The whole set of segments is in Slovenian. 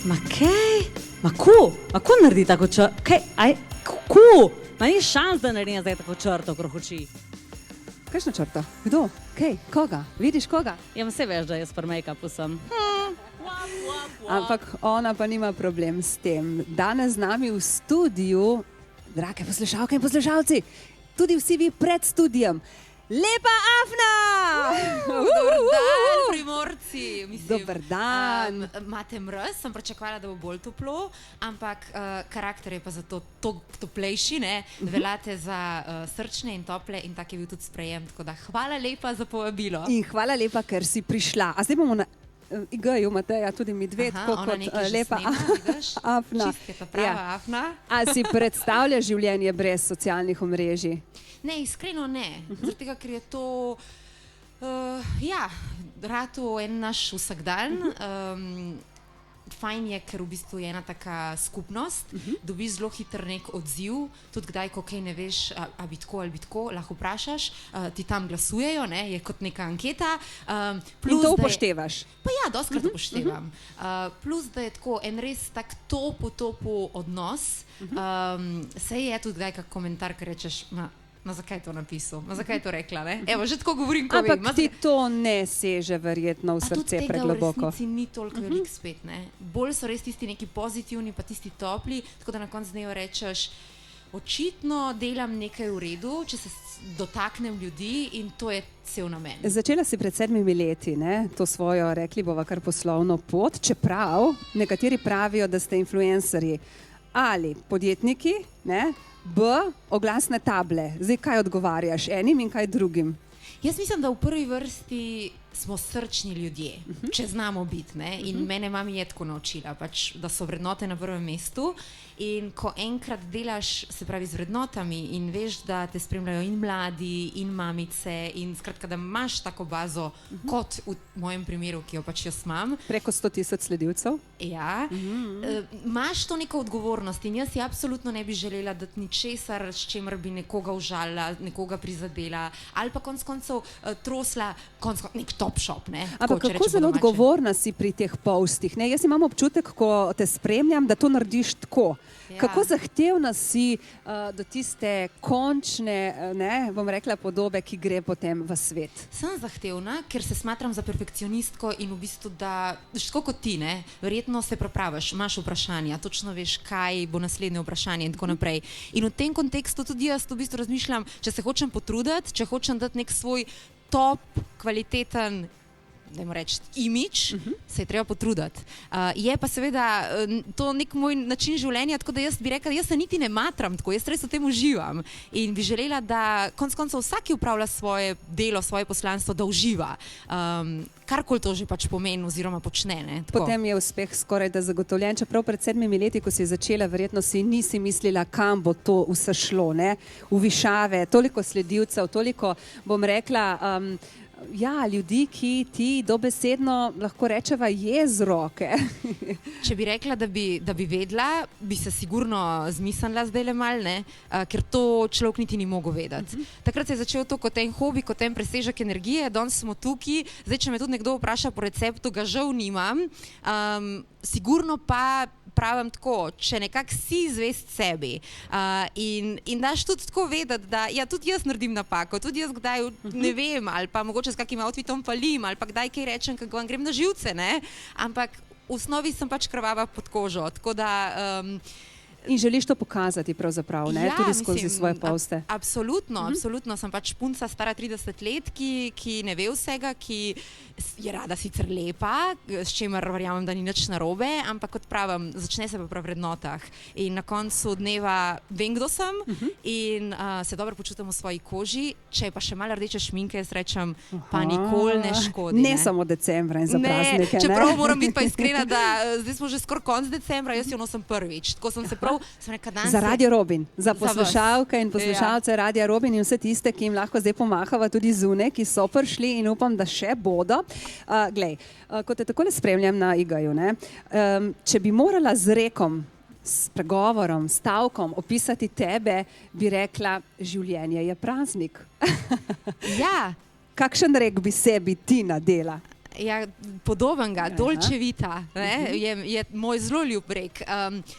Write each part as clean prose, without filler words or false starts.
Ma kaj? Ma ko naredi tako črto? Kaj? Aj, ko? Ma ni šans, da naredim zdaj tako črto okrog oči. Kakšna črta? Kdo? Kaj? Koga? Vidiš koga? Ja, vse veš, da jaz par make-upu sem. Ampak ona pa nima problem s tem. Danes z nami v studiu, drage poslušalke in poslušalci, tudi vsi vi pred studijem, Lepa Afna! Dober dan, Primorci. Mislim, Dober dan. Imate mraz, sem pričakovala, da bo bolj toplo, ampak karakter je pa zato toplejši, ne? Veljate za srčne in tople in tak je bil tudi sprejem. Tako da hvala lepa za povabilo. In hvala lepa, ker si prišla. A zdaj bomo na IG-ju, Mateja, tudi medved, kot Lepa Afna. Čistka prava Afna. A si predstavlja življenje brez socialnih omrežij? Ne, iskreno ne. Zaradi tega, ker je to rato en naš vsakdan. Fajn je, ker v bistvu je ena taka skupnost, dobiš zelo hiter nek odziv, tudi kdaj, ko kaj ne veš, a bi tako ali bi tako, lahko vprašaš, ti tam glasujejo, ne, je kot neka anketa. In to upoštevaš? Pa ja, dostkrat upoštevam. Plus, da je tako en res tak topo odnos, sej je tudi kdaj kak komentar, ker rečeš, ma zakaj je to napisal, ma zakaj je to rekla, ne? Evo, že tako govorim, ko vem. Ampak ti to ne seže verjetno v srce pregloboko. A tudi tega v resnici ni toliko velik spet, ne? Bolj so res tisti neki pozitivni, pa tisti topli, tako da na koncu dneva rečeš, očitno delam nekaj v redu, če se dotaknem ljudi in to je cel namen. Začela si pred 7 leti, ne? To svojo, rekli bova kar poslovno pot, čeprav nekateri pravijo, da ste influencerji ali podjetniki, ne? B, oglasne table. Zdaj, kaj odgovarjaš enim in kaj drugim? Jaz mislim, da v prvi vrsti smo srčni ljudje, če znamo biti, ne? In mene mami je tako naučila, pač, da so vrednote na prvem mestu in ko enkrat delaš, se pravi, z vrednotami in veš, da te spremljajo in mladi, in mamice in skratka, da imaš tako bazo, kot v mojem primeru, ki jo pač jaz imam. Preko 100,000 sledilcev? Ja. Imaš to neko odgovornost in jaz si absolutno ne bi želela dati ničesar, s čemer bi nekoga užalila, nekoga prizadela ali pa konec koncev trosla nek top shop, ne? Ampak kako zelo odgovorna si pri teh postih, ne? Jaz imam občutek, ko te spremljam, da to narediš tako. Kako zahtevna si do tiste končne, ne, bom rekla, podobe, ki gre potem v svet? Sem zahtevna, ker se smatram za perfekcionistko in v bistvu, da, tako kot ti, ne, verjetno se prepraviš, imaš vprašanja, točno veš, kaj bo naslednje vprašanje in tako naprej. In v tem kontekstu tudi jaz v bistvu razmišljam, če se hočem potruditi, če hočem dati nek svoj top, kvaliteten, dajmo reči, imidž, se je treba potruditi. Je pa seveda to nek moj način življenja, tako da jaz bi rekla, jaz se niti ne matram tako, jaz res v tem uživam in bi želela, da konec koncev vsak upravlja svoje delo, svoje poslanstvo, da uživa. Karkoli to že pač pomeni oziroma počne, ne. Potem je uspeh skoraj da zagotovljen, čeprav pred 7 leti, ko si začela, verjetno si nisi mislila, kam bo to vse šlo, ne, v višave, toliko sledilcev, toliko, bom rekla, ljudi, ki ti dobesedno lahko rečeva je z roke. Če bi rekla, da bi vedela, bi se sigurno zmislila zdajle mal, ne, ker to človek niti ni mogel vedeti. Takrat se je začel to kot en hobi, kot en presežek energije, danes smo tukaj, zdaj, če me tudi nekdo vpraša po receptu, ga žal nimam, sigurno pa pravim tako, če nekako si zvest sebi in daš tudi tako vedeti, da ja, tudi jaz naredim napako, tudi jaz kdaj ne vem, ali pa mogoče s kakim outfitom falim, ali pa kdaj kaj rečem, kako vam grem na živce, ne, ampak v osnovi sem pač krvava pod kožo, tako da In želiš to pokazati pravzaprav, ne? Ja, tudi skozi svoje poste. Absolutno, absolutno. Sem pač punca stara 30 let, ki ne ve vsega, ki je rada sicer lepa, s čimer verjamem, da ni nič narobe, ampak kot pravim, začne se pa pri vrednotah. In na koncu dneva vem, kdo sem in se dobro počutim v svoji koži. Če je pa še malo rdeče šminke, jaz rečem, pa nikoli ne škodi. Ne samo decembra in za praznike. Čeprav moram biti pa iskrena, da zdaj smo že skoraj konc decembra, jaz jo nosim prvič. Tako sem se prav za Radio Robin, za poslušalke in poslušalce Radia Robin in vse tiste, ki jim lahko zdaj pomahava tudi zunaj, ki so prišli in upam, da še bodo. Glej, ko te takole spremljam na IG-ju, ne, če bi morala z rekom, s pregovorom, stavkom opisati tebe, bi rekla, življenje je praznik. Ja. Kakšen rek bi sebi ti nadela? Ja, podobnega, Dolce Vita, je moj zelo ljub rek.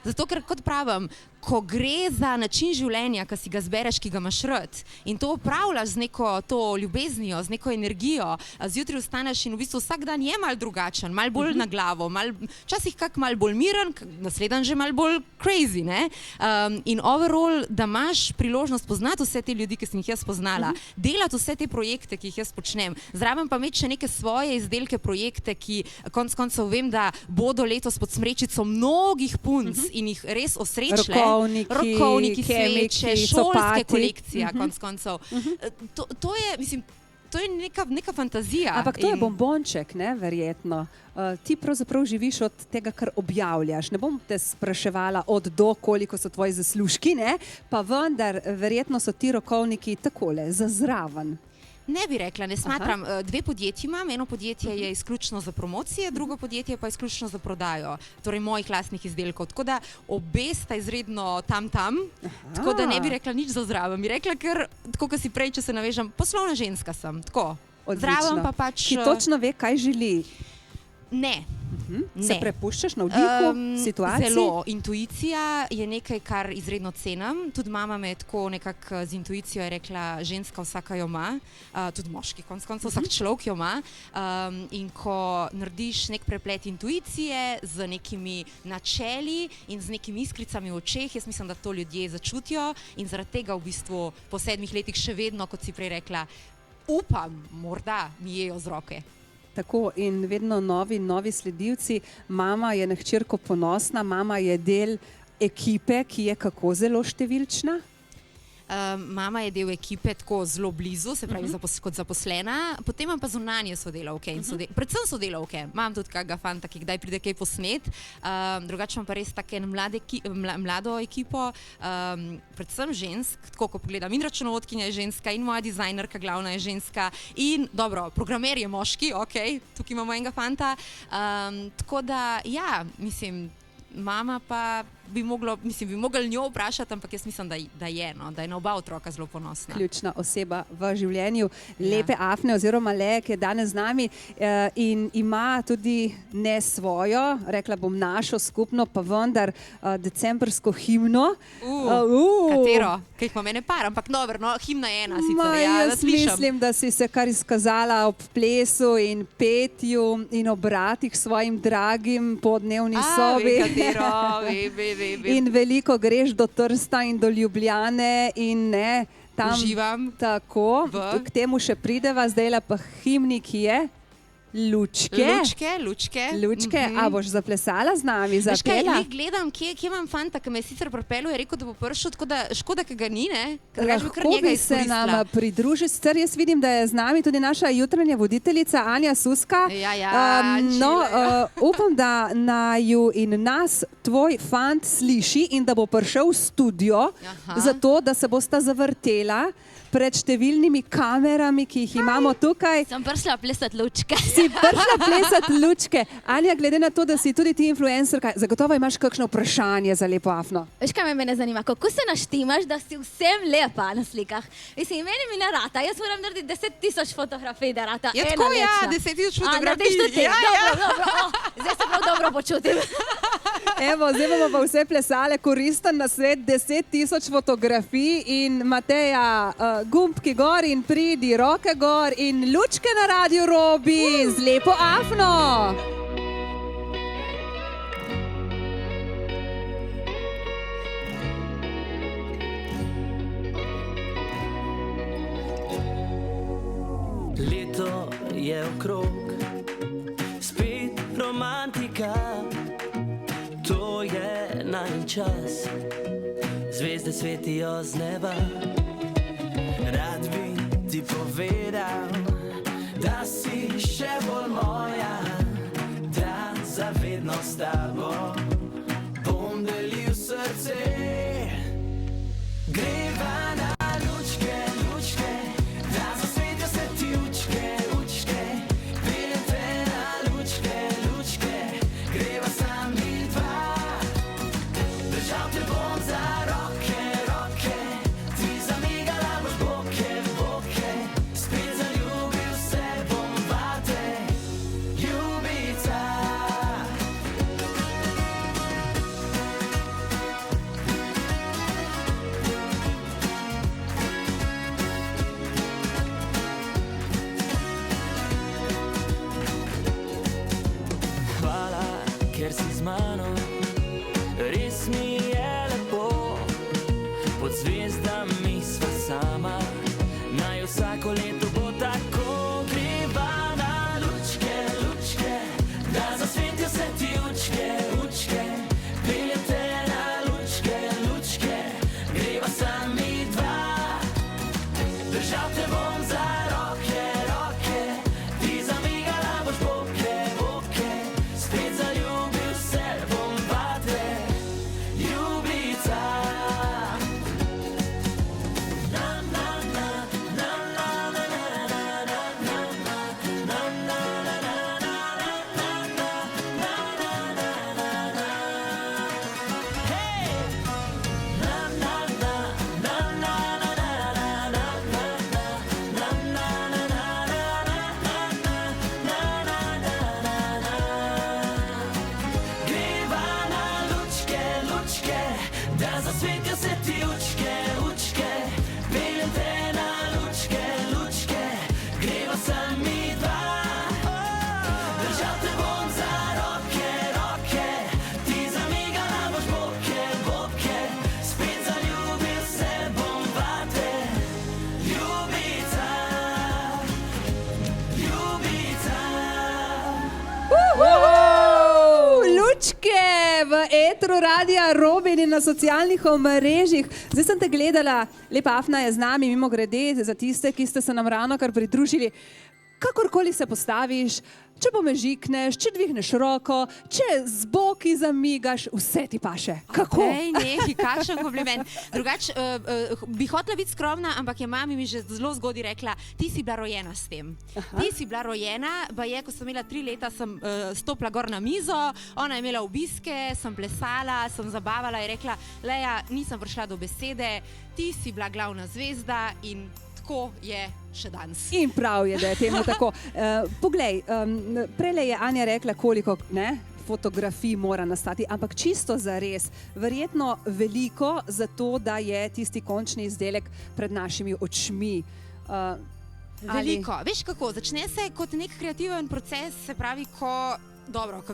Zato, ker kot pravim, ko gre za način življenja, ki si ga zbereš, ki ga imaš rad in to upravljaš z neko to ljubeznijo, z neko energijo, zjutraj vstaneš in v bistvu vsak dan je mal drugačen, mal bolj na glavo, včasih kak mal bolj miren, naslednji že mal bolj crazy, ne? In overall, da imaš priložnost poznati vse te ljudi, ki sem jih jaz poznala, delati vse te projekte, ki jih jaz počnem, zraven pa imeti še neke svoje izdelke, projekte, ki konec koncev vem, da bodo letos pod smrečico mnogih punc in jih res osrečile. Rokovniki, sveče, šolske kolekcije, konec koncev. To je, mislim, to je neka fantazija. Ampak to je bombonček, ne, verjetno. Ti pravzaprav živiš od tega, kar objavljaš. Ne bom te spraševala od do, koliko so tvoji zaslužki, ne, pa vendar, verjetno so ti rokovniki takole, za zraven. Ne bi rekla, ne smatram. Dve podjetji imam, eno podjetje je izključno za promocije, drugo podjetje pa izključno za prodajo, torej mojih lastnih izdelkov. Tako da obe sta izredno tam, tako da ne bi rekla nič za zraven. Bi rekla, ker, tako kot si prej, če se navežem, poslovna ženska sem, tako. Zraven pa pač... Ki točno ve, kaj želi. Ne. Se prepuščaš na vdihu situaciji? Zelo. Intuicija je nekaj, kar izredno cenim. Tudi mama me je tako nekako z intuicijo je rekla, ženska vsaka jo ima, tudi moški konec koncev, vsak človek jo ima. In ko narediš nek preplet intuicije z nekimi načeli in z nekimi iskricami v očeh, jaz mislim, da to ljudje začutijo in zaradi tega v bistvu po 7 letih še vedno, kot si prej rekla, upam, morda mi jejo z roke. Tako in vedno novi sledilci. Mama je na hčerko ponosna, mama je del ekipe, ki je kako zelo številčna? Mama je del ekipe tako zelo blizu, se pravi kot zaposlena, potem imam pa zunanje sodelavke in predvsem sodelavke. Imam tudi kakega fanta, ki kdaj pride kaj posnet, drugače imam pa res tako mlado ekipo, predvsem žensk, tako ko pogledam, in računovodkinja je ženska, in moja dizajnerka glavna je ženska, in dobro, programer je moški, tukaj imamo enega fanta, tako da, ja, mislim, mama pa bi mogli njo vprašati, ampak jaz mislim, da je na oba otroka zelo ponosna. Ključna oseba v življenju Lepe Afne oziroma Leje, ki je danes z nami in ima tudi ne svojo, rekla bom našo skupno, pa vendar decembrsko himno. Katero? Kaj pa mene par, ampak dobro, no, himna je ena sicer, ja, da slišam. Mislim, da si se kar izkazala ob plesu in petju in obratih svojim dragim po dnevni sobi. Katero, In veliko greš do Trsta in do Ljubljane in ne, tam uživam. Tako, k temu še prideva, zdaj pa himni, ki je Lučke. A boš zaplesala z nami, zapela? Veš kaj, gledam, kje imam fanta, ki me je sicer pripeljal, je rekel, da bo prišel, tako da škoda, ki ga ni, ne? Lahko bi se nam pridružil, sicer jaz vidim, da je z nami tudi naša jutranja voditeljica Anja Suska. Upam, da naju in nas tvoj fant sliši in da bo prišel v studio, zato da se bosta zavrtela pred številnimi kamerami, ki jih imamo tukaj. Sem prišla plesati lučke. Si prišla plesati lučke. Anja, glede na to, da si tudi ti influencerka, zagotovo imaš kakšno vprašanje za Lepo Afno. Veš, kaj mene zanima? Kako se naštimaš, da si vsem lepa na slikah? Mislim, meni mi ne rata. Jaz moram narediti 10.000 fotografij, da rata ena lepša. Ja, 10.000 fotografij. Dobro. Zdaj se prav dobro počutim. Evo, zdaj bomo pa vse plesale, koristen nasvet, 10.000 fotografij in Mateja, gumbki gor in pridi, roke gor in lučke na Radiu Robi z Lepo Afno. Leto je okrog, spet romantika, to je najin čas, zvezde svetijo z neba. Rad bi ti povedal, da si še bolj moja, da zavedno s tabo bom delil srce. Greva na lučke, da zasvetijo se ti učke, peljem te na lučke, greva sami dva. Držal te bom za roke, ti zamigala boš boke, spet zaljubil se bom vate. ker si z mano. Res mi je lepo, pod zvezdami sva sama. Naj vsako leto bo tako. Greva na lučke, lučke, da zasvetijo se ti učke, učke. Peljem te na lučke, lučke, greva sami dva. Držal te bom za roke, roke, ti zamigala boš boke, boke. Spet zaljubil se bom vate, ljubica. Na, na, na, na, na, na, na, na, na, na, na, na, na, na, na, na, na, na. Hey! Na, na, na, na, na, na, na, na, na, greva na lučke, lučke, da zasvetijo se ti učke, učke. Peljem te na lučke, lučke, greva sami dva. Držal te bom za roke, roke, ti zamigala boš boke, boke. Spet zaljubil se bom vate, ljubica, ljubica. Lučke v etru Radia Robin in na socialnih omrežjih. Zdaj sem te gledala, lepa Afna je z nami, mimo grede, za tiste, ki ste se nam ravnokar pridružili. Kakorkoli se postaviš, če pomežikneš, če dvigneš roko, če z boki zamigaš, vse ti paše. Kako? Ej, neki, kakšen kompliment. Drugač, bi hotela biti skromna, ampak je mami mi že zelo zgodaj rekla, ti si bila rojena s tem. Ti si bila rojena, je, ko sem imela 3 leta, sem stopila gor na mizo, ona je imela obiske, sem plesala, sem zabavala, je rekla, Leja, nisem prišla do besede, ti si bila glavna zvezda in tako je še danes. In prav je, da je temu tako. Poglej, prejle je Anja rekla, koliko fotografij mora nastati, ampak čisto zares, verjetno veliko za to, da je tisti končni izdelek pred našimi očmi. Veliko. Veš kako, začne se kot nek kreativen proces, se pravi, ko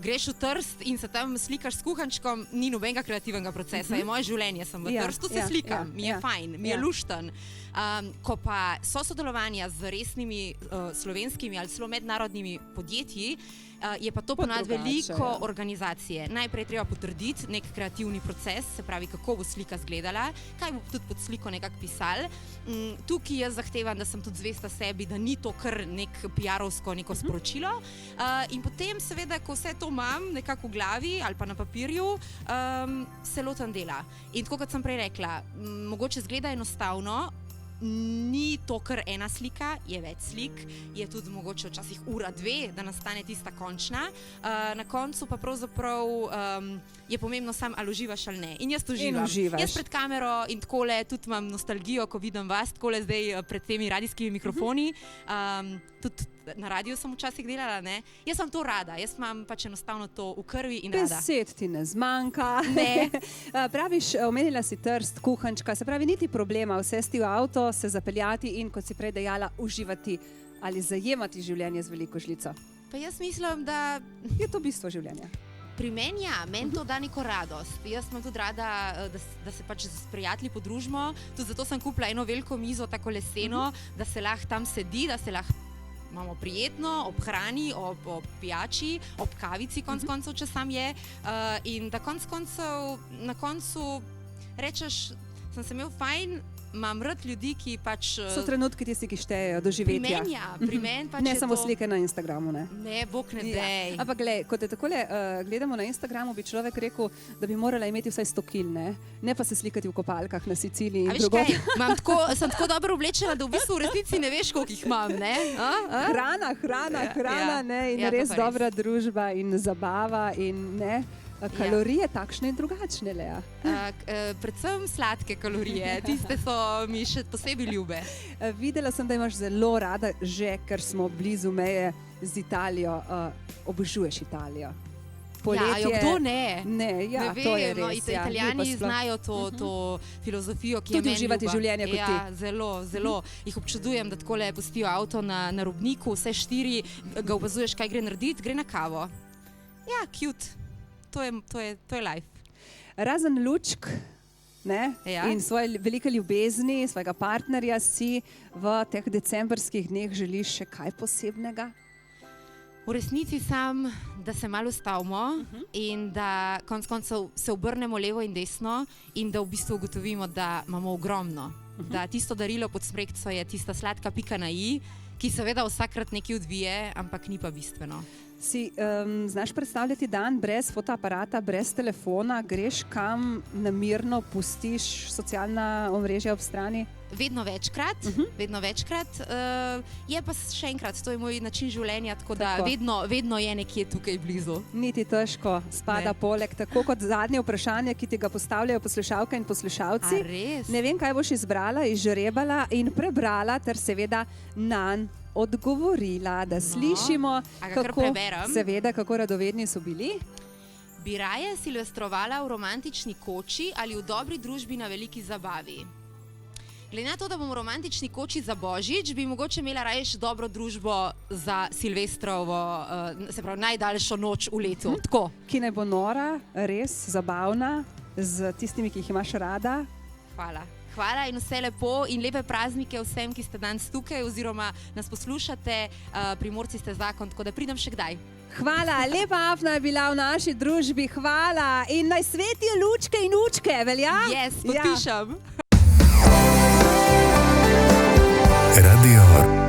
greš v Trst in se tam slikaš s kuhančkom, ni nobenega kreativnega procesa, je moje življenje, sem v Trstu, se slikam, mi je fajn, mi je lušten. Ko pa so sodelovanja z resnimi slovenskimi ali celo mednarodnimi podjetji, je pa to ponavadi veliko organizacije. Najprej treba potrditi nek kreativni proces, se pravi, kako bo slika izgledala, kaj bo tudi pod sliko nekako pisal. Tukaj jaz zahtevam, da sem tudi zvesta sebi, da ni to kar nek PR-ovsko neko sporočilo. In potem seveda, ko vse to imam nekako v glavi ali pa na papirju, se lotam dela. In tako kot sem prej rekla, mogoče zgleda enostavno, ni to kar ena slika, je več slik, je tudi mogoče včasih ura, dve, da nastane tista končna. Na koncu pa pravzaprav je pomembno sam, ali uživaš ali ne. In jaz uživam. Jaz pred kamero in takole tudi imam nostalgijo, ko vidim vas, takole zdaj pred temi radijskimi mikrofoni. Tudi na radiju sem včasih delala, ne. Jaz sem to rada, jaz imam pač enostavno to v krvi in rada. Besed ti ne zmanjka. Ne. Praviš, omenila si Trst, kuhančka, se pravi, niti problema vsesti v avto, se zapeljati in, kot si prej dejala, uživati ali zajemati življenje z veliko žlico. Pa jaz mislim, da je to bistvo življenja. Pri meni meni to da neko radost. Jaz sem tudi rada, da se pač s prijatelji podružimo, tudi zato sem kupila eno veliko mizo, tako leseno, da se lahko tam sedi, da se lahko imamo prijetno, ob hrani, ob pijači, ob kavici, konc koncev, če sam je. In da konc koncev, na koncu rečeš, sem se imel fajn, imam rad ljudi, ki pač... So trenutki tisti, ki štejejo, doživetja. Pri meni pač ne samo slike na Instagramu, ne? Ne, bog ne dej. Ampak gled, ko te takole gledamo na Instagramu, bi človek rekel, da bi morala imeti vsaj 100 kil, ne pa se slikati v kopalkah na Siciliji in drugod. A veš kaj, sem tako dobro oblečena, da v bistvu v resnici ne veš, koliko jih imam, ne? Hrana, ne, in res dobra družba in zabava in ne. Kalorije takšne in drugačne, Lea. Predvsem sladke kalorije, tiste so mi še posebej ljube. Videla sem, da imaš zelo rada, že ker smo blizu meje z Italijo, obožuješ Italijo. Poletje... Ja, kdo ne? Ne, ja, ne to je vem, res. Italijani znajo to filozofijo, ki je meni ljuba. Tudi uživati življenje kot ti. Ja, zelo, zelo. Jih občudujem, da takole pustijo avto na robniku, vse 4, ga opazuješ, kaj gre narediti, gre na kavo. Ja, cute. to je life. Razen lučk, ne? Ja. In svoje velike ljubezni, svojega partnerja si v teh decembrskih dneh želiš še kaj posebnega? V resnici sam, da se malo ustavimo in da konec koncev se obrnemo levo in desno in da v bistvu ugotovimo, da imamo ogromno. Da tisto darilo pod smrekco je tista sladka pika na i, ki seveda vsakrat nekaj odvije, ampak ni pa bistveno. Si znaš predstavljati dan brez fotoaparata, brez telefona, greš kam namirno, pustiš socialna omrežja ob strani? Vedno večkrat. Je pa še enkrat, to je moj način življenja, tako da vedno je nekje tukaj blizu. Niti težko spada Ne. poleg, tako kot zadnje vprašanje, ki ti ga postavljajo poslušalke in poslušalci. A res? Ne vem, kaj boš izbrala, izžrebala in prebrala, ter seveda nanj odgovorila, da slišimo, a ga kar preberem? seveda, kako radovedni so bili. Bi raje silvestrovala v romantični koči ali v dobri družbi na veliki zabavi? Glede na to, da bom v romantični koči za Božič, bi mogoče imela raje dobro družbo za Silvestrovo, se pravi najdaljšo noč v letu. Tako. Ki naj bo nora, res zabavna, z tistimi, ki jih imaš rada. Hvala in vse lepo in lepe praznike vsem, ki ste danes tukaj oziroma nas poslušate. Primorci ste zakon, tako da pridem še kdaj. Hvala, lepa Afna je bila v naši družbi, hvala in naj svetijo lučke in učke, velja? Yes, podpišem. Radio